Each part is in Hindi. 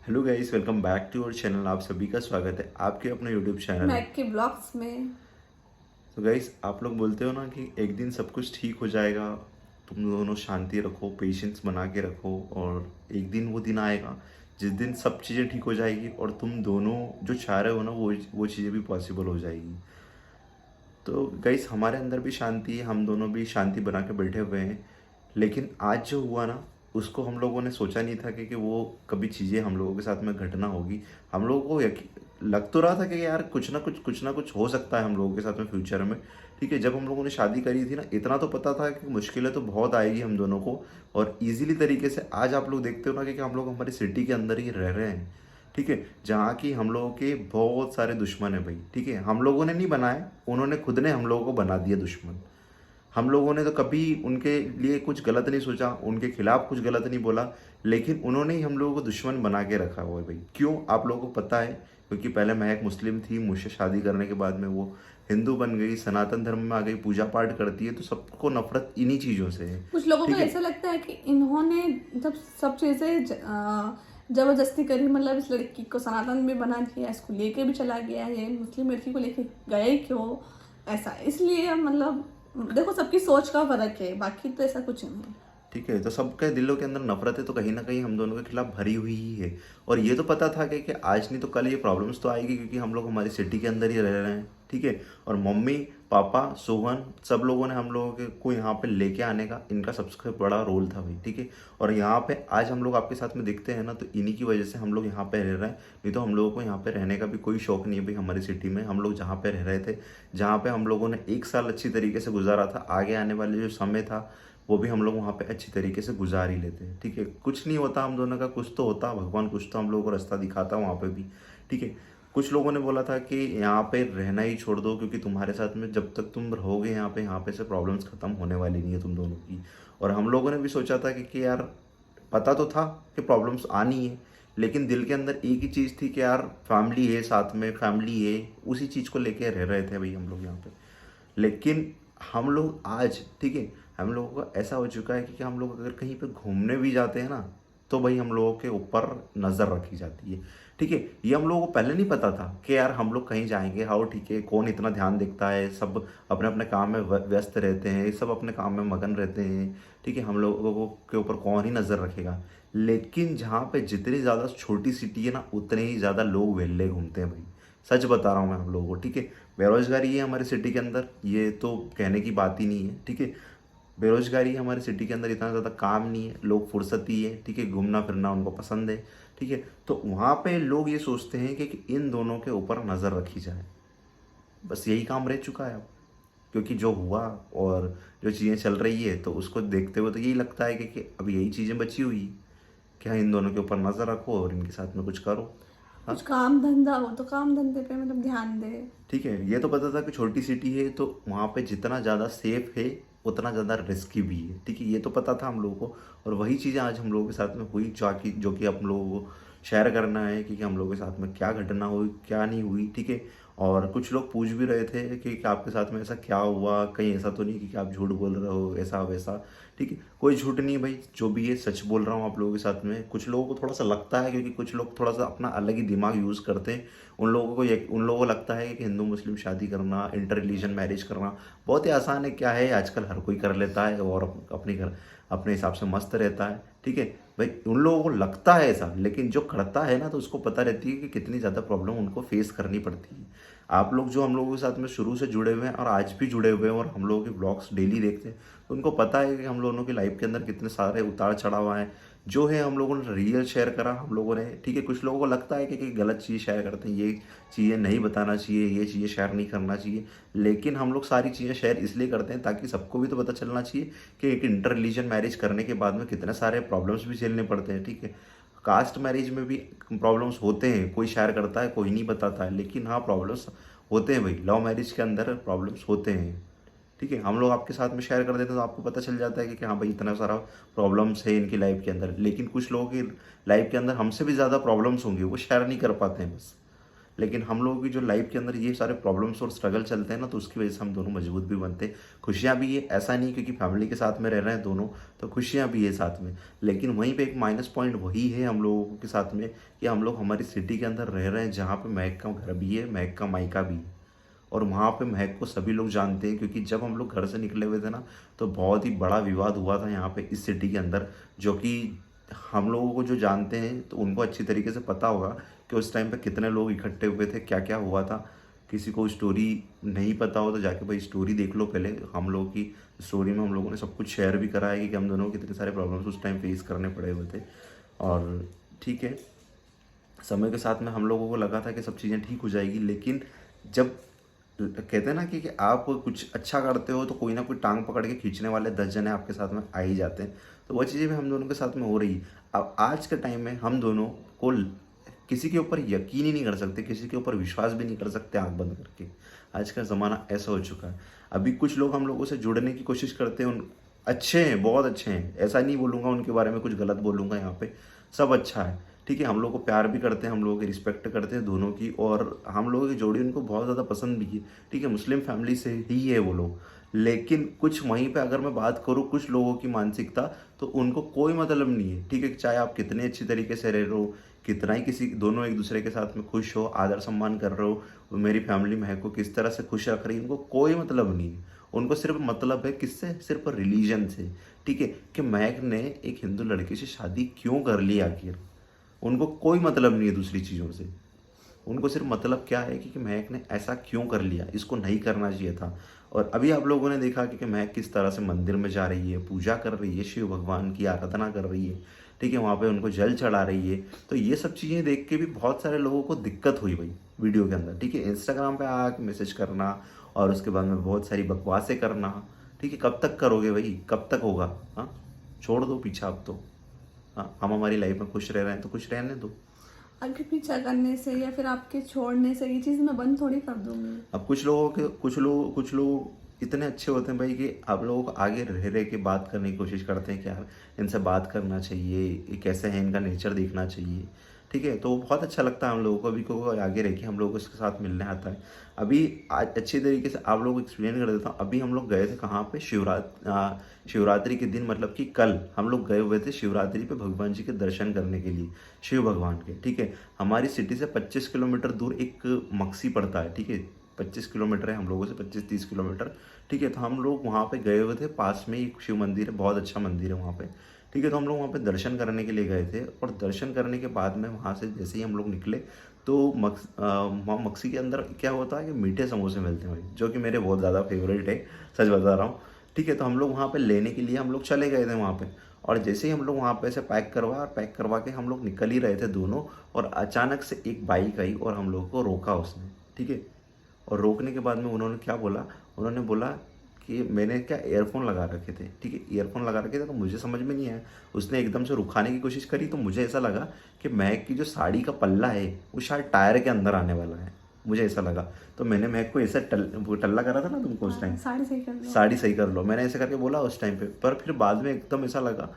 Hello guys, welcome back to our channel. आप सभी का स्वागत है आपके अपने यूट्यूब चैनल। मैक के ब्लॉग्स में। तो गाइस, आप लोग बोलते हो ना कि एक दिन सब कुछ ठीक हो जाएगा। तुम दोनों शांति रखो, पेशेंस बना के रखो, और एक दिन वो दिन आएगा जिस दिन सब चीज़ें ठीक हो जाएगी और तुम दोनों जो चाह रहे हो ना वो चीज़ें भी पॉसिबल हो जाएगी। तो गाइस, हमारे अंदर भी शांति है, हम दोनों भी शांति बना के बैठे हुए हैं। लेकिन आज जो हुआ ना, उसको हम लोगों ने सोचा नहीं था कि वो कभी चीज़ें हम लोगों के साथ में घटना होगी। हम लोगों को लग तो रहा था कि यार कुछ ना कुछ हो सकता है हम लोगों के साथ में फ्यूचर में। ठीक है, जब हम लोगों ने शादी करी थी ना, इतना तो पता था कि मुश्किलें तो बहुत आएगी हम दोनों को। और इजीली तरीके से आज आप लोग देखते हो ना कि हम लोग हमारी सिटी के अंदर ही रह रहे हैं। ठीक है, जहाँ की हम लोगों के बहुत सारे दुश्मन है भाई। ठीक है, हम लोगों ने नहीं बनाए, उन्होंने खुद ने हम लोगों को बना दिया दुश्मन। हम लोगों ने तो कभी उनके लिए कुछ गलत नहीं सोचा, उनके खिलाफ कुछ गलत नहीं बोला, लेकिन उन्होंने ही हम लोगों को दुश्मन बना के रखा हुआ है भाई। क्यों, आप लोगों को पता है? क्योंकि पहले मैं एक मुस्लिम थी, मुझसे शादी करने के बाद में वो हिंदू बन गई, सनातन धर्म में आ गई, पूजा पाठ करती है, तो सबको नफरत इन्हीं चीज़ों से है। कुछ लोगों को ठीक है। ऐसा लगता है कि इन्होंने जब सब चीज़ें जबरदस्ती करी, मतलब इस लड़की को सनातन में बना दिया, इसको लेके भी चला गया, ये मुस्लिम लड़की को लेके गए क्यों ऐसा, इसलिए मतलब देखो सबकी सोच का फर्क है, बाकी तो ऐसा कुछ नहीं है। ठीक है, तो सबके दिलों के अंदर नफरत है, तो कहीं ना कहीं हम दोनों के खिलाफ भरी हुई ही है। और ये तो पता था कि आज नहीं तो कल ये प्रॉब्लम्स तो आएगी, क्योंकि हम लोग हमारी सिटी के अंदर ही रह रहे हैं। ठीक है, और मम्मी पापा सोहन सब लोगों ने हम लोगों के को यहाँ पे लेके आने का इनका सबसे बड़ा रोल था भाई। ठीक है, और यहाँ पे आज हम लोग आपके साथ में दिखते हैं ना, तो इन्हीं की वजह से हम लोग यहाँ पे रह रहे हैं। नहीं तो हम लोगों को यहाँ पे रहने का भी कोई शौक नहीं है भाई। हमारी सिटी में हम लोग जहाँ पे रह रहे थे, जहाँ पे हम लोगों ने एक साल अच्छी तरीके से गुजारा था, आगे आने वाले जो समय था वो भी हम लोग वहाँ पे अच्छी तरीके से गुजार ही लेते हैं। ठीक है, कुछ नहीं होता हम दोनों का, कुछ तो होता, भगवान कुछ तो हम लोगों को रास्ता दिखाता वहाँ पे भी। ठीक है, कुछ लोगों ने बोला था कि यहाँ पे रहना ही छोड़ दो, क्योंकि तुम्हारे साथ में जब तक तुम रहोगे यहाँ पे से प्रॉब्लम्स खत्म होने वाली नहीं है तुम दोनों की। और हम लोगों ने भी सोचा था कि यार पता तो था कि प्रॉब्लम्स आनी है, लेकिन दिल के अंदर एक ही चीज़ थी कि यार फैमिली है, साथ में फैमिली है, उसी चीज़ को लेके रह रहे थे भाई हम लोग यहाँ पे। लेकिन हम लोग आज, ठीक है, हम लोगों का ऐसा हो चुका है कि हम लोग अगर कहीं पे घूमने भी जाते हैं ना, तो भाई हम लोगों के ऊपर नज़र रखी जाती है। ठीक है, ये हम लोगों को पहले नहीं पता था कि यार हम लोग कहीं जाएंगे, हाँ ठीक है, कौन इतना ध्यान देखता है, सब अपने अपने काम में व्यस्त रहते हैं, सब अपने काम में मगन रहते हैं। ठीक है, हम लोगों को के ऊपर कौन ही नज़र रखेगा। लेकिन जहाँ पे जितनी ज़्यादा छोटी सिटी है ना, उतने ही ज़्यादा लोग वेल्ले घूमते हैं भाई। सच बता रहा हूँ मैं हम लोगों को। ठीक है, बेरोजगारी है हमारी सिटी के अंदर, ये तो कहने की बात ही नहीं है। ठीक है, बेरोजगारी है हमारी सिटी के अंदर, इतना ज़्यादा काम नहीं है, लोग फुर्सती है। ठीक है, घूमना फिरना उनको पसंद है। ठीक है, तो वहाँ पे लोग ये सोचते हैं कि इन दोनों के ऊपर नज़र रखी जाए। बस यही काम रह चुका है अब। क्योंकि जो हुआ और जो चीज़ें चल रही है, तो उसको देखते हुए तो यही लगता है कि अब यही चीज़ें बची हुई है कि हाँ, इन दोनों के ऊपर नज़र रखो और इनके साथ में कुछ करो। कुछ हाँ। काम धंधा हो तो काम धंधे पे मतलब ध्यान दे। ठीक है, ये तो पता था कि छोटी सिटी है, तो वहाँ पे जितना ज़्यादा सेफ है उतना ज़्यादा रिस्की भी है। ठीक है, ये तो पता था हम लोगों को। और वही चीज़ें आज हम लोगों के साथ में हुई, जो कि हम लोगों को शेयर करना है कि हम लोगों के साथ में क्या घटना हुई, क्या नहीं हुई। ठीक है, और कुछ लोग पूछ भी रहे थे कि आपके साथ में ऐसा क्या हुआ, कहीं ऐसा तो नहीं कि आप झूठ बोल रहे हो, ऐसा वैसा। ठीक है, कोई झूठ नहीं भाई, जो भी है सच बोल रहा हूँ आप लोगों के साथ में। कुछ लोगों को थोड़ा सा लगता है, क्योंकि कुछ लोग थोड़ा सा अपना अलग ही दिमाग यूज़ करते हैं। उन लोगों को लगता है कि हिंदू मुस्लिम शादी करना, इंटर रिलीजन मैरिज करना बहुत ही आसान है। क्या है, आजकल हर कोई कर लेता है और अपने घर अपने हिसाब से मस्त रहता है। ठीक है भाई, उन लोगों को लगता है ऐसा, लेकिन जो करता है ना, तो उसको पता रहती है कि कितनी ज़्यादा प्रॉब्लम उनको फेस करनी पड़ती है। आप लोग जो हम लोगों के साथ में शुरू से जुड़े हुए हैं और आज भी जुड़े हुए हैं और हम लोगों के ब्लॉग्स डेली देखते हैं, तो उनको पता है कि हम लोगों की लाइफ के अंदर कितने सारे उतार चढ़ाव आए। जो है हम लोगों ने रियल शेयर करा हम लोगों ने। ठीक है, कुछ लोगों को लगता है कि गलत चीज़ शेयर करते हैं, ये चीज़ें नहीं बताना चाहिए, ये चीज़ें शेयर नहीं करना चाहिए। लेकिन हम लोग सारी चीज़ें शेयर इसलिए करते हैं ताकि सबको भी तो पता चलना चाहिए कि एक इंटर रिलीजन मैरिज करने के बाद में कितने सारे प्रॉब्लम्स भी झेलने पड़ते हैं। ठीक है, कास्ट मैरिज में भी प्रॉब्लम्स होते हैं, कोई शेयर करता है कोई नहीं बताता है, लेकिन हाँ प्रॉब्लम्स होते हैं भाई। लव मैरिज के अंदर प्रॉब्लम्स होते हैं। ठीक है, हम लोग आपके साथ में शेयर कर देते हैं तो आपको पता चल जाता है कि हाँ भाई, इतना सारा प्रॉब्लम्स है इनकी लाइफ के अंदर। लेकिन कुछ लोगों की लाइफ के अंदर हमसे भी ज़्यादा प्रॉब्लम्स होंगी, वो शेयर नहीं कर पाते हैं बस। लेकिन हम लोगों की जो लाइफ के अंदर ये सारे प्रॉब्लम्स और स्ट्रगल चलते हैं ना, तो उसकी वजह से हम दोनों मजबूत भी बनते हैं। खुशियाँ भी है, ऐसा नहीं क्योंकि फैमिली के साथ में रह रहे हैं दोनों, तो खुशियाँ भी है साथ में। लेकिन वहीं पे एक माइनस पॉइंट वही है हम लोगों के साथ में कि हम लोग हमारी सिटी के अंदर रह रहे हैं जहाँ पे महक का घर भी है, महक का मायका भी है। और वहाँ पे महक को सभी लोग जानते हैं, क्योंकि जब हम लोग घर से निकले हुए थे ना, तो बहुत ही बड़ा विवाद हुआ था यहाँ पे इस सिटी के अंदर, जो कि हम लोगों को जो जानते हैं तो उनको अच्छी तरीके से पता होगा कि उस टाइम पे कितने लोग इकट्ठे हुए थे, क्या क्या हुआ था। किसी को स्टोरी नहीं पता हो तो जाके भाई स्टोरी देख लो पहले। हम लोगों की स्टोरी में हम लोगों ने सब कुछ शेयर भी करा है कि हम दोनों को कितने सारे प्रॉब्लम्स उस टाइम फेस करने पड़े हुए थे। और ठीक है, समय के साथ में हम लोगों को लगा था कि सब चीज़ें ठीक हो जाएगी, लेकिन जब कहते हैं ना कि आप कुछ अच्छा करते हो तो कोई ना कोई टांग पकड़ के खींचने वाले 10 जने आपके साथ में आ ही जाते हैं। तो वह चीज़ें भी हम दोनों के साथ में हो रही है। अब आज के टाइम में हम दोनों को किसी के ऊपर यकीन ही नहीं कर सकते, किसी के ऊपर विश्वास भी नहीं कर सकते आंख बंद करके। आज का ज़माना ऐसा हो चुका है। अभी कुछ लोग हम लोगों से जुड़ने की कोशिश करते हैं, उन अच्छे हैं, बहुत अच्छे हैं, ऐसा नहीं बोलूँगा उनके बारे में कुछ गलत बोलूँगा यहाँ पे, सब अच्छा है। ठीक है, हम लोग को प्यार भी करते हैं, हम लोगों की रिस्पेक्ट करते हैं दोनों की, और हम लोगों की जोड़ी उनको बहुत ज़्यादा पसंद भी है। ठीक है, मुस्लिम फैमिली से ही है वो लोग। लेकिन कुछ वहीं पे अगर मैं बात करूँ कुछ लोगों की मानसिकता, तो उनको कोई मतलब नहीं है। ठीक है, चाहे आप कितने अच्छी तरीके से रह रहे हो, कितना ही किसी दोनों एक दूसरे के साथ में खुश हो, आदर सम्मान कर रहे हो, मेरी फैमिली महक को किस तरह से खुश रख रही है, उनको कोई मतलब नहीं है। उनको सिर्फ मतलब है किससे, सिर्फ रिलीजन से। ठीक है, कि महक ने एक हिंदू लड़की से शादी क्यों कर ली आखिर, उनको कोई मतलब नहीं है दूसरी चीज़ों से। उनको सिर्फ मतलब क्या है कि महक ने ऐसा क्यों कर लिया, इसको नहीं करना चाहिए था। और अभी आप लोगों ने देखा कि महक किस तरह से मंदिर में जा रही है, पूजा कर रही है, शिव भगवान की आराधना कर रही है। ठीक है, वहाँ पे उनको जल चढ़ा रही है। तो ये सब चीज़ें देख के भी बहुत सारे लोगों को दिक्कत हुई भाई वीडियो के अंदर। ठीक है, इंस्टाग्राम पे आके मैसेज करना और उसके बाद में बहुत सारी बकवासें करना। ठीक है, कब तक करोगे भाई, कब तक होगा। हाँ, छोड़ दो पीछा अब तो। हाँ, हम हमारी लाइफ में खुश रह रहे हैं तो खुश रहने दो। आगे पीछा करने से या फिर आपके छोड़ने से ये चीज़ मैं बंद थोड़ी कर दूंगी। अब कुछ लोग इतने अच्छे होते हैं भाई कि आप लोगों को आगे रह रह के बात करने की कोशिश करते हैं कि यार इनसे बात करना चाहिए, ये कैसे हैं, इनका नेचर देखना चाहिए। ठीक है, तो बहुत अच्छा लगता है हम लोगों को, अभी को आगे रह के हम लोगों को इसके साथ मिलने आता है। अभी आज अच्छी तरीके से आप लोगों को एक्सप्लेन कर देता हूँ। अभी हम लोग गए थे कहाँ पे, शिवरात्रि के दिन, मतलब कि कल हम लोग गए हुए थे शिवरात्रि पे भगवान जी के दर्शन करने के लिए, शिव भगवान के। ठीक है, हमारी सिटी से 25 किलोमीटर दूर एक मक्सी पड़ता है। ठीक है, 25 किलोमीटर है हम लोगों से, 25-30 किलोमीटर। ठीक है, तो हम लोग वहाँ पे गए हुए थे, पास में एक शिव मंदिर है, बहुत अच्छा मंदिर है वहाँ पे। ठीक है, तो हम लोग वहाँ पे दर्शन करने के लिए गए थे, और दर्शन करने के बाद में वहाँ से जैसे ही हम लोग निकले तो वहाँ मक्सी के अंदर क्या होता है कि मीठे समोसे मिलते हैं भाई, जो कि मेरे बहुत ज़्यादा फेवरेट है, सच बता रहा हूँ। ठीक है, तो हम लोग वहाँ पे लेने के लिए हम लोग चले गए थे वहाँ पे। और जैसे ही हम लोग वहाँ पे से पैक करवा के हम लोग निकल ही रहे थे दोनों, और अचानक से एक बाइक आई और हम लोग को रोका उसने। ठीक है, और रोकने के बाद में उन्होंने क्या बोला, उन्होंने बोला कि मैंने क्या ईयरफोन लगा रखे थे। ठीक है, ईयरफोन लगा रखे थे, तो मुझे समझ में नहीं आया। उसने एकदम से रुकाने की कोशिश करी, तो मुझे ऐसा लगा कि महक की जो साड़ी का पल्ला है वो शायद टायर के अंदर आने वाला है, मुझे ऐसा लगा। तो मैंने महक को ऐसा वो टल्ला करा था ना तुमको उस टाइम, साड़ी सही कर लो। साड़ी सही कर लो, मैंने ऐसे करके बोला उस टाइम पे। पर फिर बाद में एकदम ऐसा लगा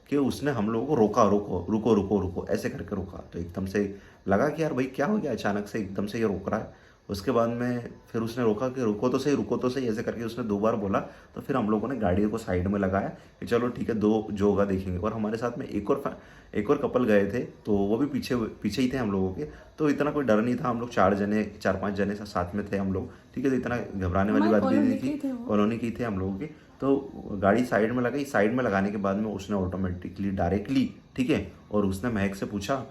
कि उसने हम लोगों को रोका, रुको रुको रुको रुको ऐसे करके रोका। तो एकदम से लगा कि यार भाई क्या हो गया, अचानक से एकदम से ये रोक रहा है। उसके बाद में फिर उसने रोका कि रुको तो सही, रुको तो सही, ऐसे करके उसने 2 बार बोला। तो फिर हम लोगों ने गाड़ी को साइड में लगाया कि चलो ठीक है, दो जो होगा देखेंगे। और हमारे साथ में एक और कपल गए थे, तो वो भी पीछे पीछे ही थे हम लोगों के। तो इतना कोई डर नहीं था, हम लोग 4-5 जने साथ में थे हम लोग। ठीक है, तो इतना घबराने वाली बात भी नहीं थी, कॉलोनी की थे हम लोगों की। तो गाड़ी साइड में लगाई, साइड में लगाने के बाद में उसने ऑटोमेटिकली डायरेक्टली, ठीक है, और उसने महक से पूछा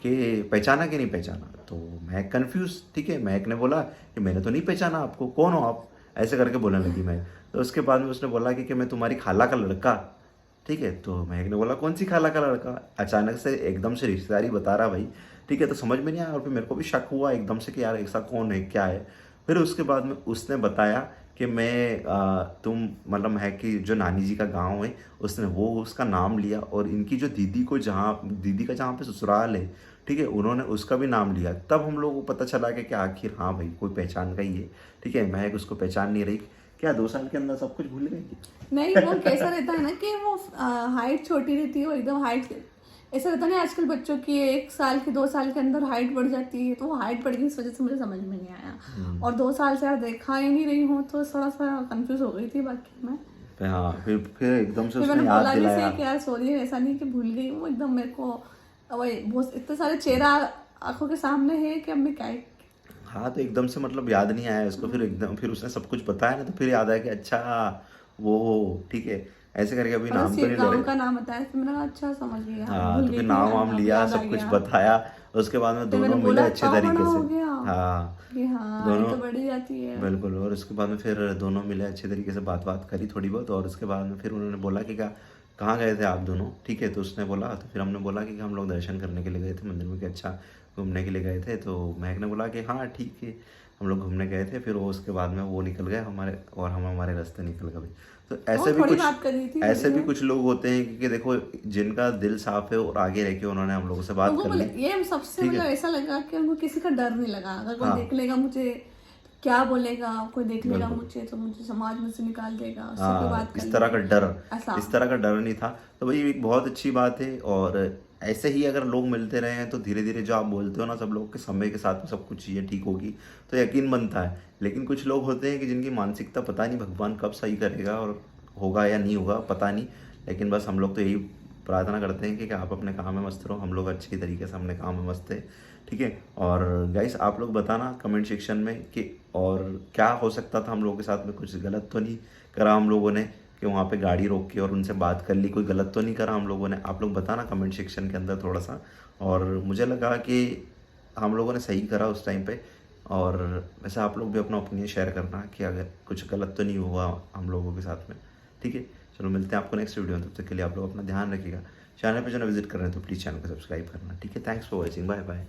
कि पहचाना कि नहीं पहचाना। तो महक कंफ्यूज। ठीक है, महक ने बोला कि मैंने तो नहीं पहचाना आपको, कौन हो आप, ऐसे करके बोलने लगी महक। तो उसके बाद में उसने बोला कि मैं तुम्हारी खाला का लड़का। ठीक है, तो महक ने बोला कौन सी खाला का लड़का, अचानक से एकदम से रिश्तेदारी बता रहा भाई। ठीक है, तो समझ में नहीं आया, और फिर मेरे को भी शक हुआ एकदम से कि यार ऐसा कौन है, क्या है। फिर उसके बाद में उसने बताया कि मैं तुम मतलब महक की जो नानी जी का गांव है, उसने वो उसका नाम लिया, और इनकी जो दीदी का जहाँ पे ससुराल है, ठीक है, उन्होंने उसका भी नाम लिया। तब हम लोगों को पता चला कि आखिर हाँ भाई कोई पहचान का ही है। ठीक है, महक उसको पहचान नहीं रही। क्या 2 साल के अंदर सब कुछ भूल गई? नहीं, वो कैसा रहता है ना कि वो हाइट छोटी रहती है, वो एकदम हाइट ऐसा रहता नहीं आजकल बच्चों की 1 साल के 2 साल के अंदर हाइट बढ़ जाती है, तो वो हाइट बढ़ गई इस वजह से मुझे समझ में नहीं आया। और 2 साल से यार देखा ही नहीं रही हूँ, तो थोड़ा सा कंफ्यूज हो गई थी बाकी मैं। हाँ, फिर एकदम से फिर उसने मैंने याद बोला भी दिलाया। सही कि यार सॉरी, ऐसा नहीं कि भूल गई हूँ, एकदम मेरे को वही बहुत इतने सारे चेहरा आंखों के सामने है कि अब मैं क्या हाँ, तो एकदम से मतलब याद नहीं आया उसको, फिर एकदम फिर उसने सब कुछ बताया ना, तो फिर याद आया कि अच्छा वो ठीक है, ऐसे करके अभी मतलब नाम तो नहीं ले गाँव रहे। का नाम बताया, फिर मैंने कहा अच्छा समझ गया, हाँ, भूल तो फिर गई थी नाम यार, वाम अब लिया, याद आ सब कुछ गया। बताया। उसके बाद में फिर मैंने दोनों मिले बोला अच्छे पाव तरीके बड़ा से। हो गया हाँ, कि हाँ हाइट दोनों तो बढ़ ही जाती है। बिल्कुल। और उसके बाद में फिर दोनों मिले अच्छे तरीके से, बात करी थोड़ी बहुत, और उसके बाद में फिर उन्होंने बोला कि क्या कहाँ गए थे आप दोनों, ठीक है। तो उसने बोला, तो फिर हमने बोला कि हम लोग दर्शन करने के लिए गए थे मंदिर में, कि अच्छा घूमने के लिए गए थे। तो महक ने बोला कि हाँ ठीक है, हम लोग घूमने गए थे। फिर वो उसके बाद में वो निकल गए हमारे, और हम हमारे रास्ते निकल गए। तो वो थोड़ी बात कर रही थी ऐसे थोड़ी भी है। कुछ लोग होते हैं कि देखो, जिनका दिल साफ है और आगे रह के उन्होंने हम लोगों से बात उनको कर बोले ली, ये सबसे ठीक मतलब है। ऐसा लगा कि उनको किसी का डर नहीं लगा, अगर कोई हाँ देख लेगा मुझे तो क्या बोलेगा, कोई देख लेगा बिल्कुल। मुझे तो मुझे समाज में से निकाल देगा, उससे कोई हाँ, बात कर इस तरह का लेगी डर, ऐसा। इस तरह का डर नहीं था। तो भाई एक बहुत अच्छी बात है। और ऐसे ही अगर लोग मिलते रहे हैं तो धीरे धीरे जो आप बोलते हो ना, सब लोग के समय के साथ में सब कुछ चीज़ें ठीक होगी, तो यकीन बनता है। लेकिन कुछ लोग होते हैं कि जिनकी मानसिकता पता नहीं भगवान कब सही करेगा, और होगा या नहीं होगा पता नहीं। लेकिन बस हम लोग तो यही प्रार्थना करते हैं कि आप अपने काम में मस्त रहो, हम लोग अच्छी तरीके से अपने काम में मस्त है, ठीक है। और गाइस आप लोग बताना कमेंट सेक्शन में कि और क्या हो सकता था, हम लोगों के साथ में कुछ गलत तो नहीं करा हम लोगों ने, कि वहाँ पे गाड़ी रोक के और उनसे बात कर ली, कोई गलत तो नहीं करा हम लोगों ने। आप लोग बताना कमेंट सेक्शन के अंदर थोड़ा सा। और मुझे लगा कि हम लोगों ने सही करा उस टाइम पे। और वैसे आप लोग भी अपना ओपिनियन शेयर करना कि अगर कुछ गलत तो नहीं हुआ हम लोगों के साथ में, ठीक है। चलो मिलते हैं आपको नेक्स्ट वीडियो में, तब तक के लिए आप लोग अपना ध्यान रखिएगा। चैनल पे जो विजिट कर रहे हैं तो प्लीज़ चैनल को सब्सक्राइब करना, ठीक है। Thanks for watching, bye bye.